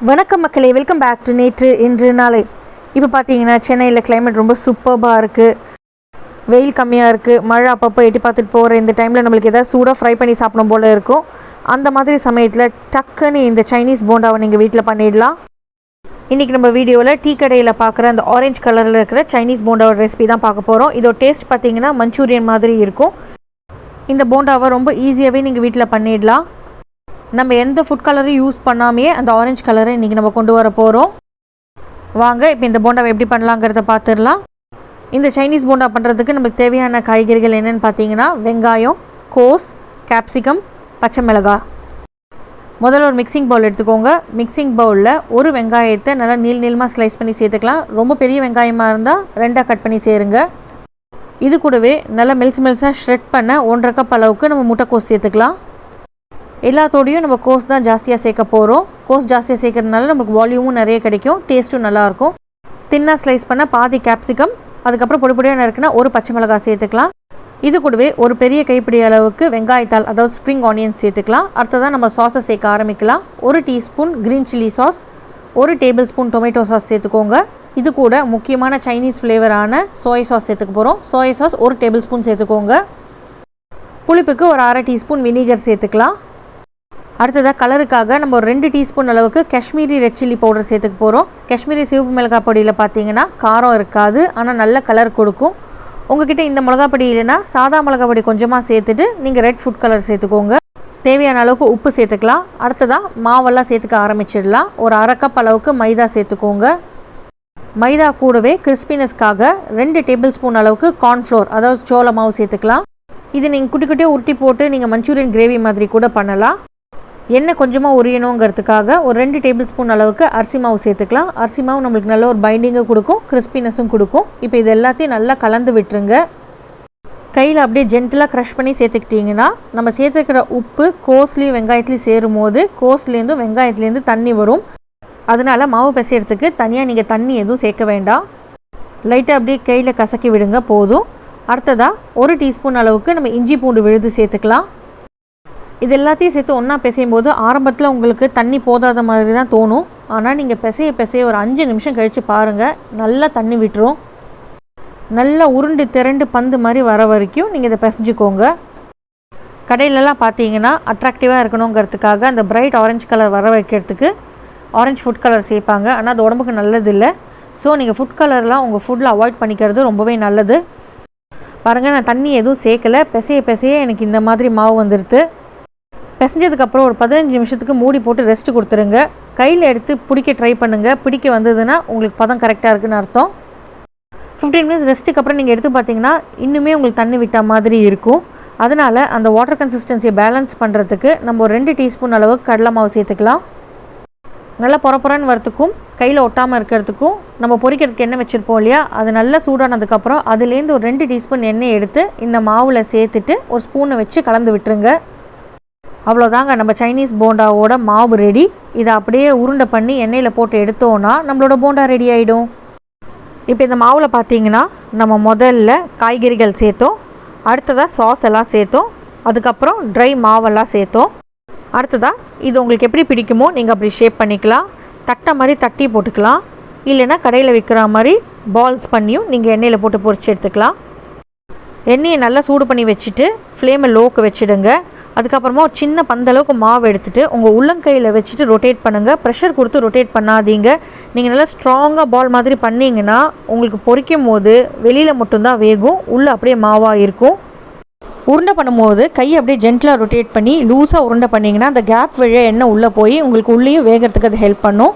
வணக்கம் மக்களே, welcome back to நேற்று இன்று நாளை. இப்போ பார்த்தீங்கன்னா சென்னையில் கிளைமேட் ரொம்ப சூப்பர்பாக இருக்குது. வெயில் கம்மியாக இருக்குது, மழை அப்பப்போ எட்டி பார்த்துட்டு போகிற இந்த டைமில் நம்மளுக்கு எதாவது சூடாக ஃப்ரை பண்ணி சாப்பிடும் போல் இருக்கும். அந்த மாதிரி சமயத்தில் டக்குன்னு இந்த சைனீஸ் போண்டாவை நீங்கள் வீட்டில் பண்ணிடலாம். இன்றைக்கி நம்ம வீடியோவில் டீ கடையில் பார்க்குற அந்த ஆரஞ்சு கலரில் இருக்கிற சைனீஸ் போண்டாவோட ரெசிபி தான் பார்க்க போகிறோம். இதோட டேஸ்ட் பார்த்தீங்கன்னா மஞ்சூரியன் மாதிரி இருக்கும். இந்த போண்டாவை ரொம்ப ஈஸியாகவே நீங்கள் வீட்டில் பண்ணிடலாம். நம்ம எந்த ஃபுட் கலரும் யூஸ் பண்ணாமையே அந்த ஆரஞ்சு கலரை இன்றைக்கி நம்ம கொண்டு வர போகிறோம். வாங்க இப்போ இந்த போண்டாவை எப்படி பண்ணலாங்கிறத பார்த்துடலாம். இந்த சைனீஸ் போண்டா பண்ணுறதுக்கு நம்மளுக்கு தேவையான காய்கறிகள் என்னென்னு பார்த்தீங்கன்னா வெங்காயம், கோஸ், கேப்சிகம், பச்சை மிளகாய். முதல்ல ஒரு மிக்சிங் பவுல் எடுத்துக்கோங்க. மிக்சிங் பவுலில் ஒரு வெங்காயத்தை நல்லா நீளமாக ஸ்லைஸ் பண்ணி சேர்த்துக்கலாம். ரொம்ப பெரிய வெங்காயமாக இருந்தால் 2ஆக கட் பண்ணி சேருங்க. இது கூடவே நல்லா மெல்ஸாக ஷ்ரெட் பண்ண 1.5 கப் அளவுக்கு நம்ம முட்டைக்கோஸ் சேர்த்துக்கலாம். எல்லாத்தோடையும் நம்ம கோஸ் தான் ஜாஸ்தியாக சேர்க்க போகிறோம். கோஸ் ஜாஸ்தியாக சேர்க்கறதுனால நமக்கு வால்யூமும் நிறைய கிடைக்கும், டேஸ்ட்டும் நல்லாயிருக்கும். தின்னாக ஸ்லைஸ் பண்ண பாதி கேப்சிகம், அதுக்கப்புறம் பொடியாக நறுக்குனா ஒரு பச்சை மிளகாய் சேர்த்துக்கலாம். இது கூடவே ஒரு பெரிய கைப்பிடி அளவுக்கு வெங்காயத்தாள், அதாவது ஸ்ப்ரிங் ஆனியன்ஸ் சேர்த்துக்கலாம். அடுத்ததான் நம்ம சாஸை சேர்க்க ஆரம்பிக்கலாம். 1 teaspoon green chilli sauce, 1 table spoon tomato sauce சேர்த்துக்கோங்க. இது கூட முக்கியமான சைனீஸ் ஃப்ளேவரான சோயா சாஸ் சேர்த்துக்க போகிறோம். சோயா சாஸ் 1 டேபிள் ஸ்பூன் சேர்த்துக்கோங்க. புளிப்புக்கு ஒரு 1/2 டீஸ்பூன் வினிகர் சேர்த்துக்கலாம். அடுத்ததாக கலருக்காக நம்ம ஒரு 2 டீஸ்பூன் அளவுக்கு காஷ்மீரி ரெட் சில்லி பவுடர் சேர்த்துக்க போகிறோம். காஷ்மீரி சிவப்பு மிளகாய் பொடியில் பார்த்தீங்கன்னா காரம் இருக்காது, ஆனால் நல்ல கலர் கொடுக்கும். உங்ககிட்ட இந்த மிளகாய் பொடி இல்லைன்னா சாதா மிளகாய் பொடி கொஞ்சமாக சேர்த்துட்டு நீங்கள் ரெட் ஃபுட் கலர் சேர்த்துக்கோங்க. தேவையான அளவுக்கு உப்பு சேர்த்துக்கலாம். அடுத்ததாக மாவெல்லாம் சேர்த்துக்க ஆரம்பிச்சிடலாம். ஒரு 1/2 கப் அளவுக்கு மைதா சேர்த்துக்கோங்க. மைதா கூடவே கிறிஸ்பினஸ்க்காக 2 டேபிள் ஸ்பூன் அளவுக்கு கார்ன்ஃப்ளோர், அதாவது சோள மாவு சேர்த்துக்கலாம். இது நீங்கள் குட்டி குட்டியாக உருட்டி போட்டு நீங்கள் மஞ்சூரியன் கிரேவி மாதிரி கூட பண்ணலாம். எண்ணெய் கொஞ்சமாக உரியணுங்கிறதுக்காக ஒரு 2 டேபிள் ஸ்பூன் அளவுக்கு அரிசி மாவு சேர்த்துக்கலாம். அரிசி மாவு நம்மளுக்கு நல்ல ஒரு பைண்டிங்கை கொடுக்கும், கிறிஸ்பினஸும் கொடுக்கும். இப்போ இது எல்லாத்தையும் நல்லா கலந்து விட்டுருங்க. கையில் அப்படியே ஜென்டிலாக க்ரஷ் பண்ணி சேர்த்துக்கிட்டிங்கன்னா நம்ம சேர்த்துக்கிற உப்பு கோஸ்லேயும் வெங்காயத்துலேயும் சேரும் போது கோஸ்லேருந்தும் வெங்காயத்துலேருந்து தண்ணி வரும். அதனால் மாவு பிசைறதுக்கு தனியாக நீங்கள் தண்ணி எதுவும் சேர்க்க வேண்டாம். லைட்டாக அப்படியே கையில் கசக்கி விடுங்க போதும். அடுத்ததாக 1 டீஸ்பூன் அளவுக்கு நம்ம இஞ்சி பூண்டு விழுது சேர்த்துக்கலாம். இது எல்லாத்தையும் சேர்த்து ஒன்றா பிசையும் போது ஆரம்பத்தில் உங்களுக்கு தண்ணி போதாத மாதிரி தான் தோணும். ஆனால் நீங்கள் பிசைய ஒரு 5 நிமிஷம் கழித்து பாருங்கள், நல்லா தண்ணி விட்டுரும். நல்லா உருண்டு திரண்டு பந்து மாதிரி வர வரைக்கும் நீங்கள் இதை பிசைஞ்சிக்கோங்க. கடையிலலாம் பார்த்தீங்கன்னா அட்ராக்டிவாக இருக்கணுங்கிறதுக்காக அந்த பிரைட் ஆரஞ்சு கலர் வர வைக்கிறதுக்கு ஆரஞ்சு ஃபுட் கலர் சேர்ப்பாங்க. ஆனால் அது உடம்புக்கு நல்லதில்லை. ஸோ நீங்கள் ஃபுட் கலர்லாம் உங்கள் ஃபுட்டில் அவாய்ட் பண்ணிக்கிறது ரொம்பவே நல்லது. பாருங்கள், நான் தண்ணி எதுவும் சேர்க்கலை. பிசைய எனக்கு இந்த மாதிரி மாவு வந்துடுது. பிசைஞ்சதுக்கப்புறம் ஒரு 15 நிமிஷத்துக்கு மூடி போட்டு ரெஸ்ட்டு கொடுத்துருங்க. கையில் எடுத்து பிடிக்க ட்ரை பண்ணுங்கள். பிடிக்க வந்ததுன்னா உங்களுக்கு பதம் கரெக்டாக இருக்குதுன்னு அர்த்தம். 15 மினிட்ஸ் ரெஸ்ட்டுக்கு அப்புறம் நீங்கள் எடுத்து பார்த்தீங்கன்னா இன்னுமே உங்களுக்கு தண்ணி விட்ட மாதிரி இருக்கும். அதனால் அந்த வாட்டர் கன்சிஸ்டன்சியை பேலன்ஸ் பண்ணுறதுக்கு நம்ம ஒரு 2 டீஸ்பூன் அளவுக்கு கடலை மாவு சேர்த்துக்கலாம். நல்லா பொறன்னு வரத்துக்கும் கையில் ஒட்டாமல் இருக்கிறதுக்கும் நம்ம பொரிக்கிறதுக்கு எண்ணெய் வச்சுருப்போம் இல்லையா, அது நல்லா சூடானதுக்கப்புறம் அதுலேருந்து ஒரு 2 டீஸ்பூன் எண்ணெய் எடுத்து இந்த மாவில் சேர்த்துட்டு ஒரு ஸ்பூனை வச்சு கலந்து விட்டுருங்க. அவ்வளோதாங்க, நம்ம சைனீஸ் போண்டாவோட மாவு ரெடி. இதை அப்படியே உருண்டை பண்ணி எண்ணெயில் போட்டு எடுத்தோன்னா நம்மளோட போண்டா ரெடி ஆகிடும். இப்போ இந்த மாவில் பார்த்தீங்கன்னா நம்ம முதல்ல காய்கறிகள் சேர்த்தோம், அடுத்ததாக சாஸ் எல்லாம் சேர்த்தோம், அதுக்கப்புறம் ட்ரை மாவெல்லாம் சேர்த்தோம். அடுத்ததாக இது உங்களுக்கு எப்படி பிடிக்குமோ நீங்கள் அப்படி ஷேப் பண்ணிக்கலாம். தட்டை மாதிரி தட்டி போட்டுக்கலாம், இல்லைன்னா கடையில் விற்கிற மாதிரி பால்ஸ் பண்ணியும் நீங்கள் எண்ணெயில் போட்டு பொரிச்சு எடுத்துக்கலாம். எண்ணெயை நல்லா சூடு பண்ணி வச்சுட்டு ஃப்ளேமை லோக்கு வச்சுடுங்க. அதுக்கப்புறமா ஒரு சின்ன பந்தளவுக்கு மாவு எடுத்துகிட்டு உங்கள் உள்ளங்கையில் வச்சுட்டு ரொட்டேட் பண்ணுங்கள். ப்ரெஷர் கொடுத்து ரொட்டேட் பண்ணாதீங்க. நீங்கள் நல்லா ஸ்ட்ராங்காக பால் மாதிரி பண்ணிங்கன்னா உங்களுக்கு பொரிக்கும் போது வெளியில் மட்டும்தான் வேகும், உள்ளே அப்படியே மாவாக இருக்கும். உருண்டை பண்ணும்போது கையை அப்படியே ஜென்டிலாக ரொட்டேட் பண்ணி லூஸாக உருண்டை பண்ணிங்கன்னா அந்த கேப் வழியாக எண்ணெய் உள்ளே போய் உங்களுக்கு உள்ளேயும் வேகிறதுக்கு அது ஹெல்ப் பண்ணும்.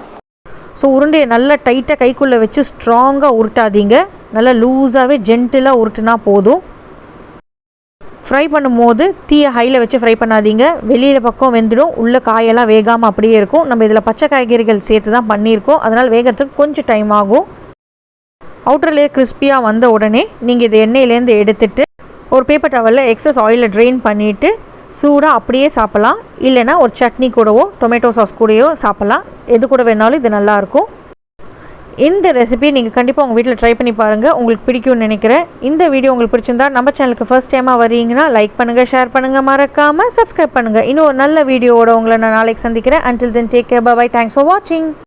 ஸோ உருண்டையை நல்லா டைட்டாக கைக்குள்ளே வச்சு ஸ்ட்ராங்காக உருட்டாதீங்க. நல்லா லூஸாகவே ஜென்டிலாக உருட்டுனா போதும். ஃப்ரை பண்ணும்போது தீயை ஹையில் வச்சு ஃப்ரை பண்ணாதீங்க. வெளியில் பக்கம் வெந்துடும், உள்ளே காயெல்லாம் வேகாமல் அப்படியே இருக்கும். நம்ம இதில் பச்சை காய்கறிகள் சேர்த்து தான் பண்ணியிருக்கோம், அதனால் வேகிறதுக்கு கொஞ்சம் டைம் ஆகும். அவுட்டர் லேயர் கிறிஸ்பியாக வந்த உடனே நீங்கள் இதை எண்ணெயிலேருந்து எடுத்துகிட்டு ஒரு பேப்பர் டவலில் எக்ஸஸ் ஆயிலில் ட்ரெயின் பண்ணிவிட்டு சூடாக அப்படியே சாப்பிட்லாம். இல்லைனா ஒரு சட்னி கூடவோ டொமேட்டோ சாஸ் கூடவோ சாப்பிட்லாம். எது கூட வேணாலும் இது நல்லாயிருக்கும். இந்த ரெசிபி நீங்கள் கண்டிப்பாக உங்கள் வீட்டில் ட்ரை பண்ணி பாருங்கள், உங்களுக்கு பிடிக்கும்னு நினைக்கிறேன். இந்த வீடியோ உங்களுக்கு பிடிச்சிருந்தா நம்ம சேனலுக்கு ஃபர்ஸ்ட் டைமாக வரீங்கன்னா லைக் பண்ணுங்கள், ஷேர் பண்ணுங்கள், மறக்காமல் சப்ஸ்கிரைப் பண்ணுங்கள். இன்னும் ஒரு நல்ல வீடியோவோட உங்களை நான் நாளைக்கு சந்திக்கிறேன். Until then, take care, bye bye, thanks for watching.